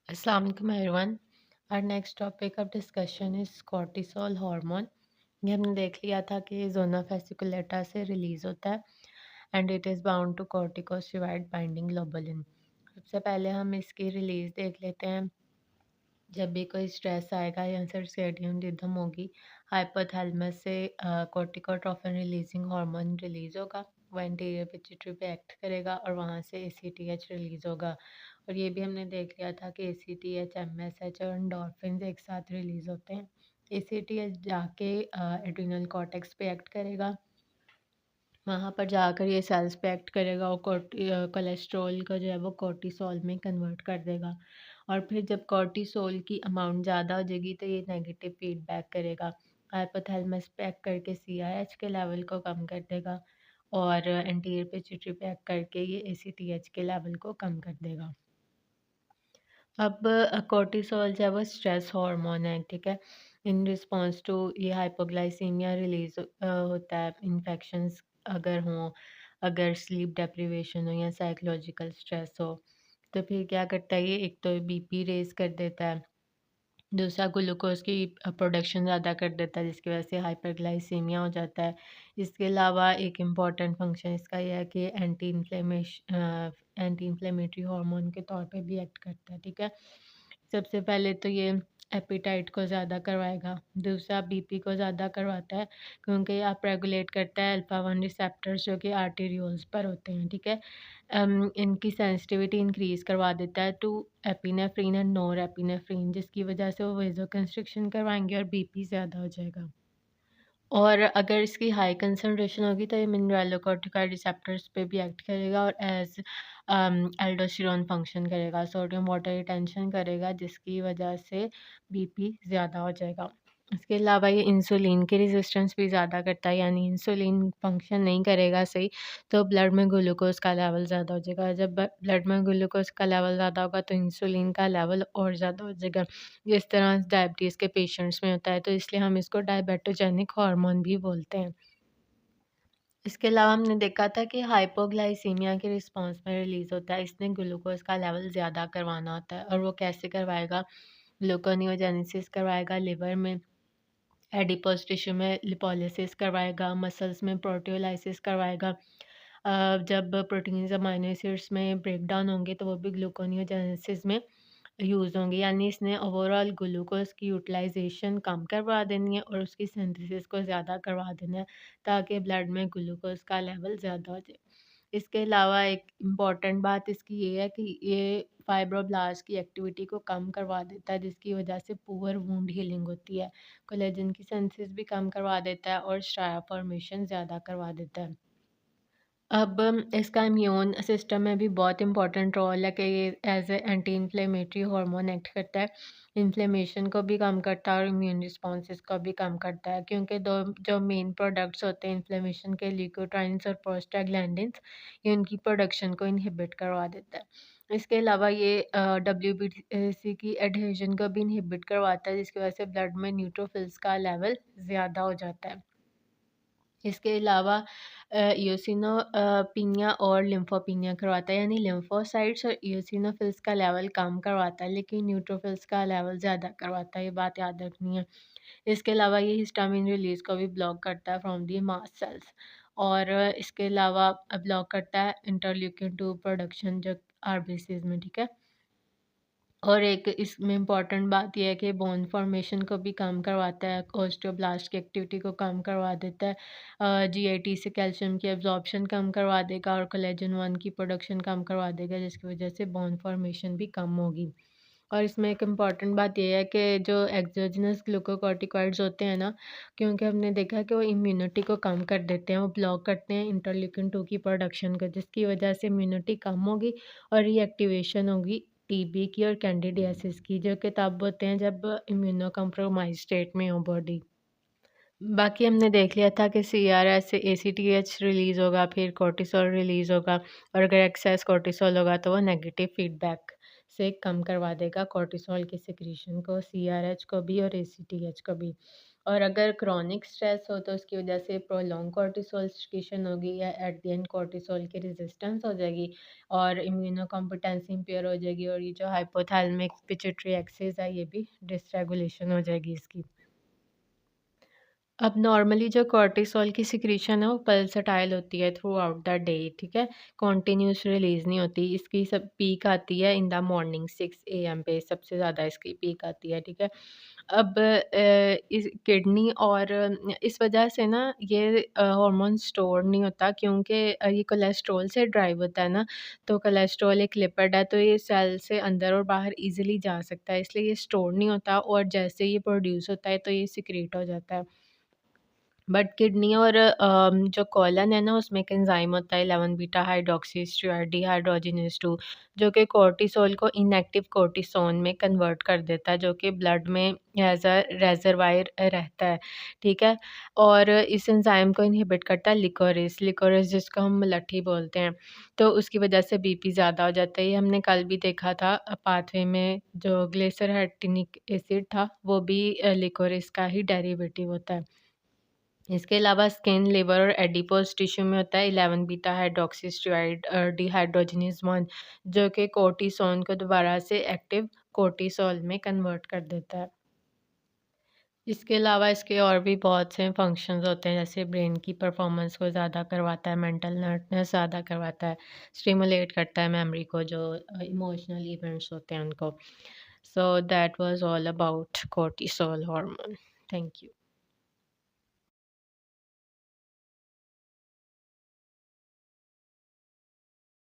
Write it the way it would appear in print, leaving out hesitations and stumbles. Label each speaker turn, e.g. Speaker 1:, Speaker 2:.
Speaker 1: Assalamu alaikum everyone. Our next topic of discussion is cortisol hormone. ये हमने देख लिया था कि जोना फेसिकुलेटा से रिलीज होता है and it is bound to corticosteroid binding globulin. सबसे पहले हम इसकी रिलीज देख लेते हैं। जब भी कोई स्ट्रेस आएगा या सर्केडियन रिदम होगी, हाइपोथैलेमस से कॉर्टिकोट्रोफिन रिलीजिंग हार्मोन रिलीज होगा, वो एंटीरियर पिट्यूटरी पे एक्ट करेगा और वहाँ से एसीटीएच रिलीज होगा। और ये भी हमने देख लिया था कि एसीटीएच, एमएसएच और एंडोर्फिन एक साथ रिलीज होते हैं। एसीटीएच जाके एड्रिनल कॉर्टेक्स पे एक्ट करेगा, वहाँ पर जाकर ये सेल्स पे एक्ट करेगा और कोलेस्ट्रॉल का जो है वो कॉर्टिसोल में कन्वर्ट कर देगा। और फिर जब कॉर्टिसोल की अमाउंट ज़्यादा हो जाएगी तो ये नेगेटिव फीडबैक करेगा, हाइपोथैलेमस पे एक्ट करके सीआईएच के लेवल को कम कर देगा और एंटीरियर पिट्यूटरी पे एक्ट करके ये एसीटीएच के लेवल को कम कर देगा। अब कॉर्टिसोल जो है वो स्ट्रेस हार्मोन है, ठीक है। इन रिस्पॉन्स टू ये हाइपोग्लाइसीमिया रिलीज होता है, इन्फेक्शंस अगर हों, अगर स्लीप डेप्रिवेशन हो या साइकोलॉजिकल स्ट्रेस हो, तो फिर क्या करता है ये, एक तो बीपी रेज कर देता है, दूसरा ग्लूकोज की प्रोडक्शन ज़्यादा कर देता है जिसकी वजह से हाइपरग्लाइसीमिया हो जाता है। इसके अलावा एक इम्पॉर्टेंट फंक्शन इसका यह है कि एंटी इन्फ्लेमेटरी हार्मोन के तौर पे भी एक्ट करता है, ठीक है। सबसे पहले तो ये एपिटाइट को ज़्यादा करवाएगा, दूसरा बीपी को ज़्यादा करवाता है क्योंकि ये आप रेगुलेट करता है अल्फा 1 रिसेप्टर्स जो कि आर्टेरियोल्स पर होते हैं, ठीक है। इनकी सेंसिटिविटी इंक्रीज़ करवा देता है टू एपिनेफ्रीन एंड नोरएपिनेफ्रीन, जिसकी वजह से वो वेज़ोकंस्ट्रिक्शन करवाएँगे और बीपी ज़्यादा हो जाएगा। और अगर इसकी हाई कंसंट्रेशन होगी तो ये मिनरलोकॉर्टिकॉइड रिसेप्टर्स पे भी एक्ट करेगा और एज एल्डोस्टेरोन फंक्शन करेगा, सोडियम वाटर रिटेंशन करेगा जिसकी वजह से बीपी ज़्यादा हो जाएगा। इसके अलावा ये इंसुलिन की रेजिस्टेंस भी ज़्यादा करता है, यानी इंसुलिन फंक्शन नहीं करेगा सही तो ब्लड में ग्लूकोज़ का लेवल ज़्यादा हो जाएगा। जब ब्लड में ग्लूकोज़ का लेवल ज़्यादा होगा तो इंसुलिन का लेवल और ज़्यादा हो जाएगा। जिस तरह डायबिटीज़ के पेशेंट्स में होता है, तो इसलिए हम इसको डायबिटोजेनिक हार्मोन भी बोलते हैं। इसके अलावा हमने देखा था कि हाइपोग्लाइसीमिया के रिस्पॉन्स में रिलीज़ होता है, इसने ग्लूकोज़ का लेवल ज़्यादा करवाना होता है और वो कैसे करवाएगा? ग्लूकोनियोजेनेसिस करवाएगा लिवर में, एडिपोज टिश्यू में लिपोलिसिस करवाएगा, मसल्स में प्रोटियोलाइसिस करवाएगा। जब प्रोटीन्स अमाइनो एसिड्स में ब्रेकडाउन होंगे तो वो भी ग्लूकोनियोजेनेसिस में यूज़ होंगे, यानी इसने ओवरऑल ग्लूकोज़ की यूटिलाइज़ेशन कम करवा देनी है और उसकी सिंथेसिस को ज़्यादा करवा देना है ताकि ब्लड में ग्लूकोज़ का लेवल ज़्यादा हो जाए। इसके अलावा एक इम्पॉर्टेंट बात इसकी ये है कि ये फाइब्रोब्लास्ट की एक्टिविटी को कम करवा देता है जिसकी वजह से पुअर वुंड हीलिंग होती है। कोलेजन की सिंथेसिस भी कम करवा देता है और स्ट्राया फॉर्मेशन ज़्यादा करवा देता है। अब इसका इम्यून सिस्टम में भी बहुत इम्पोर्टेंट रोल है कि ये as a anti inflammatory hormone act करता है, इन्फ्लेमेशन को भी कम करता है और इम्यून रिस्पॉन्सेस को भी कम करता है, क्योंकि दो जो मेन प्रोडक्ट्स होते हैं इन्फ्लेमेशन के, ल्यूकोट्राइन्स और प्रोस्टाग्लैंडिन्स, ये उनकी प्रोडक्शन को इनहिबिट करवा देता है। इसके अलावा ये WBC की एडहेजन को भी इनहिबिट करवाता है जिसकी वजह से ब्लड में न्यूट्रोफिल्स का लेवल ज़्यादा हो जाता है। इसके अलावा इओसिनोपिनिया और लिम्फोपिनिया करवाता है, यानी लिम्फोसाइट्स और इओसिनोफिल्स का लेवल कम करवाता है लेकिन न्यूट्रोफिल्स का लेवल ज़्यादा करवाता है, ये बात याद रखनी है। इसके अलावा ये हिस्टामिन रिलीज़ को भी ब्लॉक करता है फ्रॉम दी मास्ट सेल्स और इसके अलावा ब्लॉक करता है इंटरल्यूकिन 2 प्रोडक्शन जो आरबीसीज़ में, ठीक है। और एक इसमें इम्पॉर्टेंट बात ये है कि बोन फॉर्मेशन को भी कम करवाता है, ऑस्टियोब्लास्ट की एक्टिविटी को कम करवा देता है, जीआईटी से कैल्शियम की एब्जॉर्प्शन कम करवा देगा और कोलेजन 1 की प्रोडक्शन कम करवा देगा जिसकी वजह से बोन फॉर्मेशन भी कम होगी। और इसमें एक इम्पॉर्टेंट बात ये है कि जो एक्सोजिनस ग्लूकोकॉर्टिकॉइड्स होते हैं ना, क्योंकि हमने देखा है कि वो इम्यूनिटी को कम कर देते हैं, वो ब्लॉक करते हैं इंटरल्यूकिन 2 की प्रोडक्शन को जिसकी वजह से इम्यूनिटी कम होगी और रीएक्टिवेशन होगी टीबी की और कैंडिडियासिस की, जो कि तब होते हैं जब इम्यूनो कम्प्रोमाइज स्टेट में हो बॉडी। बाकी हमने देख लिया था कि सीआरएस से एसीटीएच रिलीज़ होगा, फिर कॉर्टिसोल रिलीज़ होगा और अगर एक्सेस कॉर्टिसोल होगा तो वो नेगेटिव फीडबैक से कम करवा देगा कॉर्टिसोल की सिक्रीशन को, सीआरएच को भी और एसीटीएच को भी। और अगर क्रॉनिक स्ट्रेस हो तो उसकी वजह से प्रोलॉन्ग कॉर्टिसोल सिक्रीशन होगी या एट द एंड कॉर्टिसोल की रेजिस्टेंस हो जाएगी और इम्यूनो कॉम्पिटेंसी इम्पेयर हो जाएगी और ये जो हाइपोथैलेमिक पिट्यूटरी एक्सिस है ये भी डिसरेगुलेशन हो जाएगी इसकी। अब नॉर्मली जो कॉर्टिसोल की सिक्रीशन है वो पल्सटाइल होती है थ्रू आउट द डे, ठीक है? कॉन्टिन्यूस रिलीज़ नहीं होती। इसकी सब पीक आती है इन द मॉर्निंग 6 एएम पे सबसे ज़्यादा इसकी पीक आती है, ठीक है? अब इस किडनी और इस वजह से ना ये हार्मोन स्टोर नहीं होता क्योंकि ये कोलेस्ट्रॉल से ड्राइव होता है ना, तो कोलेस्ट्रॉल एक लिपिड है तो ये सेल से अंदर और बाहर ईज़िली जा सकता है इसलिए ये स्टोर नहीं होता और जैसे ये प्रोड्यूस होता है तो ये सिक्रीट हो जाता है। बट किडनी और जो कॉलन है ना उसमें एक एंजाइम होता है 11 बीटा हाइड्रोक्सी डिहाइड्रोजिनेज 2 जो कि कोर्टिसोल को इनएक्टिव कोर्टिसोन में कन्वर्ट कर देता है जो कि ब्लड में एज अ रेजरवायर रहता है, ठीक है? और इस एंजाइम को इनहिबिट करता है लिकोरिस लिकोरिस जिसको हम मुलट्ठी बोलते हैं, तो उसकी वजह से बीपी ज़्यादा हो जाता है। ये हमने कल भी देखा था पाथवे में जो ग्लिसरॉल्टिनिक एसिड था वो भी लिकोरिस का ही डेरिवेटिव होता है। इसके अलावा स्किन, लिवर और एडिपोज टिश्यू में होता है 11 बीटा हाइड्रोक्सी डिहाइड्रोजिनेज 1 जो कि कोर्टिसोन को दोबारा से एक्टिव कोर्टिसोल में कन्वर्ट कर देता है। इसके अलावा इसके और भी बहुत से फंक्शंस होते हैं जैसे ब्रेन की परफॉर्मेंस को ज़्यादा करवाता है, मेंटल अलर्टनेस ज़्यादा करवाता है, स्टिमुलेट करता है मेमोरी को जो इमोशनल इवेंट्स होते हैं उनको। So that was all about cortisol hormone. Thank you.